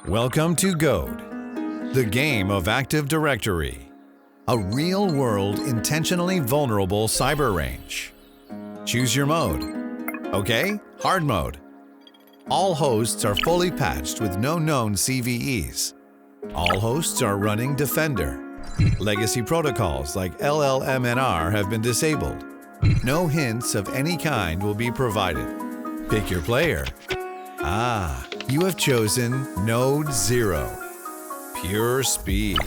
Welcome to GOAD, the game of Active Directory, a real-world, intentionally vulnerable cyber range. Choose your mode. Okay, hard mode. All hosts are fully patched with no known CVEs. All hosts are running Defender. Legacy protocols like LLMNR have been disabled. No hints of any kind will be provided. Pick your player. You have chosen NodeZero. Pure speed.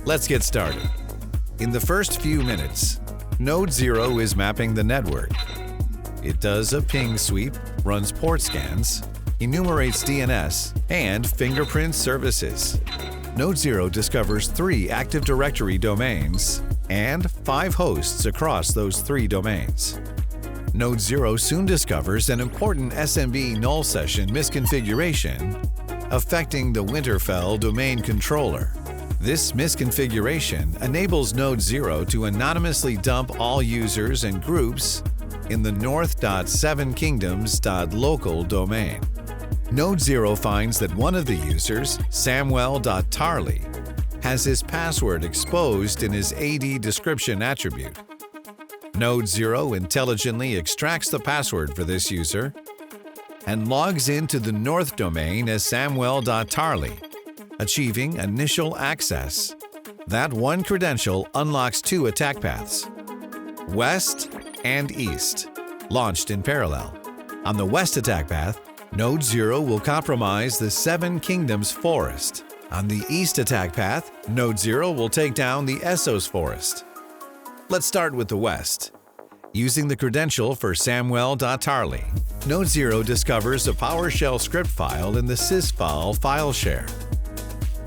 Let's get started. In the first few minutes, NodeZero is mapping the network. It does a ping sweep, runs port scans, enumerates DNS, and fingerprint services. NodeZero discovers 3 Active Directory domains and 5 hosts across those 3 domains. NodeZero soon discovers an important SMB null session misconfiguration affecting the Winterfell domain controller. This misconfiguration enables NodeZero to anonymously dump all users and groups in the north.7kingdoms.local domain. NodeZero finds that one of the users, Samuel.Tarley, has his password exposed in his AD description attribute. NodeZero intelligently extracts the password for this user and logs into the north domain as Samuel.Tarley, achieving initial access. That one credential unlocks 2 attack paths, west and east, launched in parallel. On the west attack path, NodeZero will compromise the 7 Kingdoms forest. On the east attack path, NodeZero will take down the Essos forest. Let's start with the west. Using the credential for Samuel.Tarley, NodeZero discovers a PowerShell script file in the SYSVOL file share.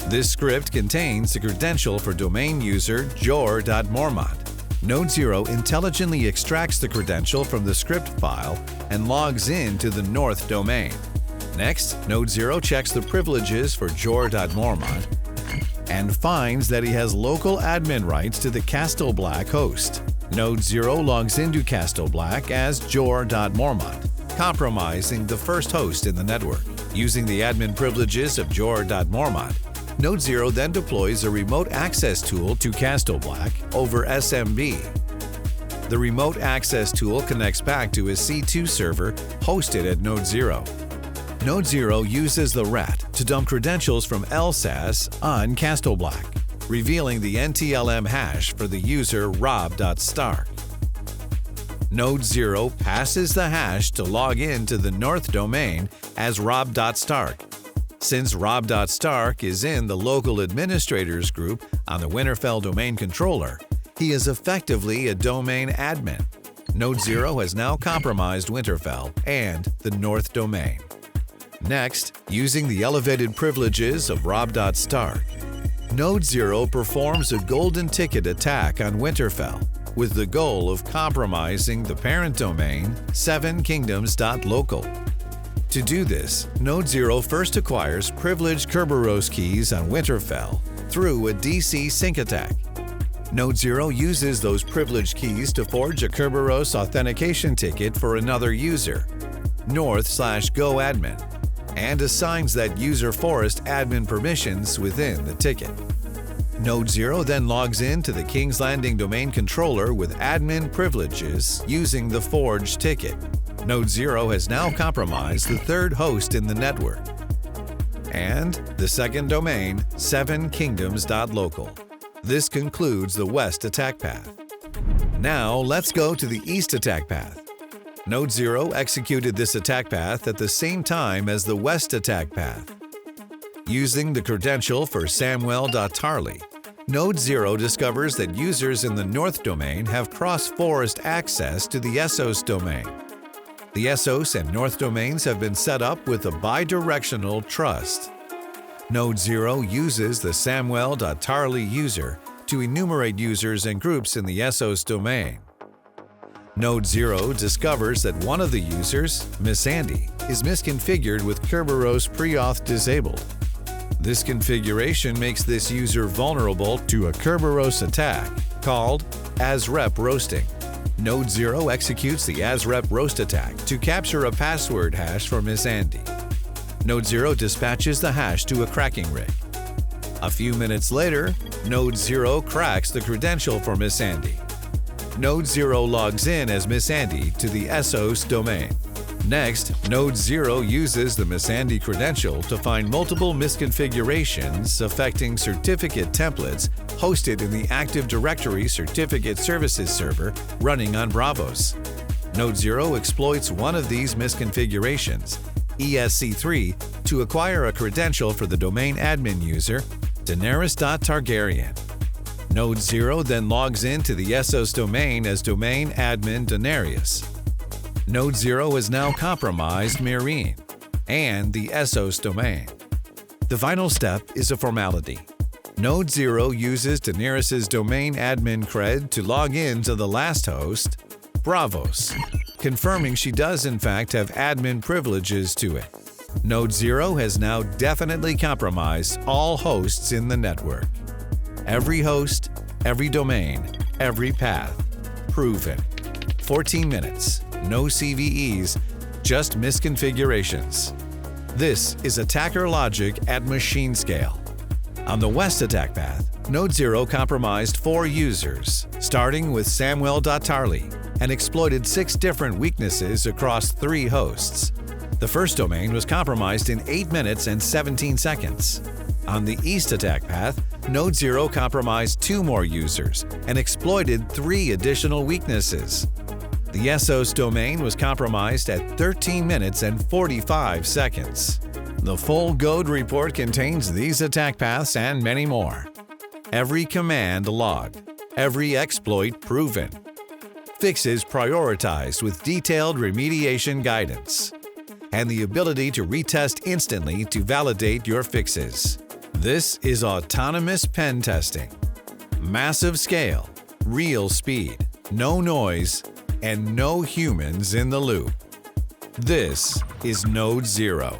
This script contains the credential for domain user jor.mormont. NodeZero intelligently extracts the credential from the script file and logs in to the north domain. Next, NodeZero checks the privileges for jor.mormont and finds that he has local admin rights to the Castleblack host. NodeZero logs into Castleblack as jor.mormont, compromising the first host in the network. Using the admin privileges of jor.mormont, NodeZero then deploys a remote access tool to Castleblack over SMB. The remote access tool connects back to his C2 server hosted at NodeZero. NodeZero uses the rat to dump credentials from LSASS on Castleblack, revealing the NTLM hash for the user rob.stark. NodeZero passes the hash to log in to the north domain as rob.stark. Since rob.stark is in the local administrators group on the Winterfell domain controller, he is effectively a domain admin. NodeZero has now compromised Winterfell and the north domain. Next, using the elevated privileges of rob.stark, NodeZero performs a golden ticket attack on Winterfell with the goal of compromising the parent domain 7kingdoms.local. To do this, NodeZero first acquires privileged Kerberos keys on Winterfell through a DC sync attack. NodeZero uses those privileged keys to forge a Kerberos authentication ticket for another user, north/GoAdmin, and assigns that user forest admin permissions within the ticket. NodeZero then logs in to the King's Landing domain controller with admin privileges using the forged ticket. NodeZero has now compromised the third host in the network and the second domain, 7kingdoms.local. This concludes the west attack path. Now let's go to the east attack path. NodeZero executed this attack path at the same time as the west attack path. Using the credential for Samuel.Tarley, NodeZero discovers that users in the north domain have cross-forest access to the Essos domain. The Essos and north domains have been set up with a bidirectional trust. NodeZero uses the Samuel.Tarley user to enumerate users and groups in the Essos domain. NodeZero discovers that one of the users, Miss Andy, is misconfigured with Kerberos pre-auth disabled. This configuration makes this user vulnerable to a Kerberos attack called AsRep roasting. NodeZero executes the AsRep roast attack to capture a password hash for Miss Andy. NodeZero dispatches the hash to a cracking rig. A few minutes later, NodeZero cracks the credential for Miss Andy. NodeZero logs in as Miss Andy to the SOS domain. Next, NodeZero uses the Miss Andy credential to find multiple misconfigurations affecting certificate templates hosted in the Active Directory Certificate Services server running on Bravos. NodeZero exploits one of these misconfigurations, ESC3, to acquire a credential for the domain admin user, Daenerys.Targaryen. NodeZero then logs into the SOS domain as domain admin Daenerys. NodeZero has now compromised Meereen and the SOS domain. The final step is a formality. NodeZero uses Daenerys' domain admin cred to log in to the last host, Bravos, confirming she does in fact have admin privileges to it. NodeZero has now definitely compromised all hosts in the network. Every host, every domain, every path. Proven. 14 minutes. No CVEs, just misconfigurations. This is attacker logic at machine scale. On the West attack path, NodeZero compromised 4 users, starting with Samuel.Tarly, and exploited 6 different weaknesses across 3 hosts. The first domain was compromised in 8 minutes and 17 seconds. On the East attack path, NodeZero compromised 2 more users and exploited 3 additional weaknesses. The SOS domain was compromised at 13 minutes and 45 seconds. The full GOAD report contains these attack paths and many more. Every command logged, every exploit proven. Fixes prioritized with detailed remediation guidance, and the ability to retest instantly to validate your fixes. This is autonomous pen testing. Massive scale, real speed, no noise, and no humans in the loop. This is NodeZero.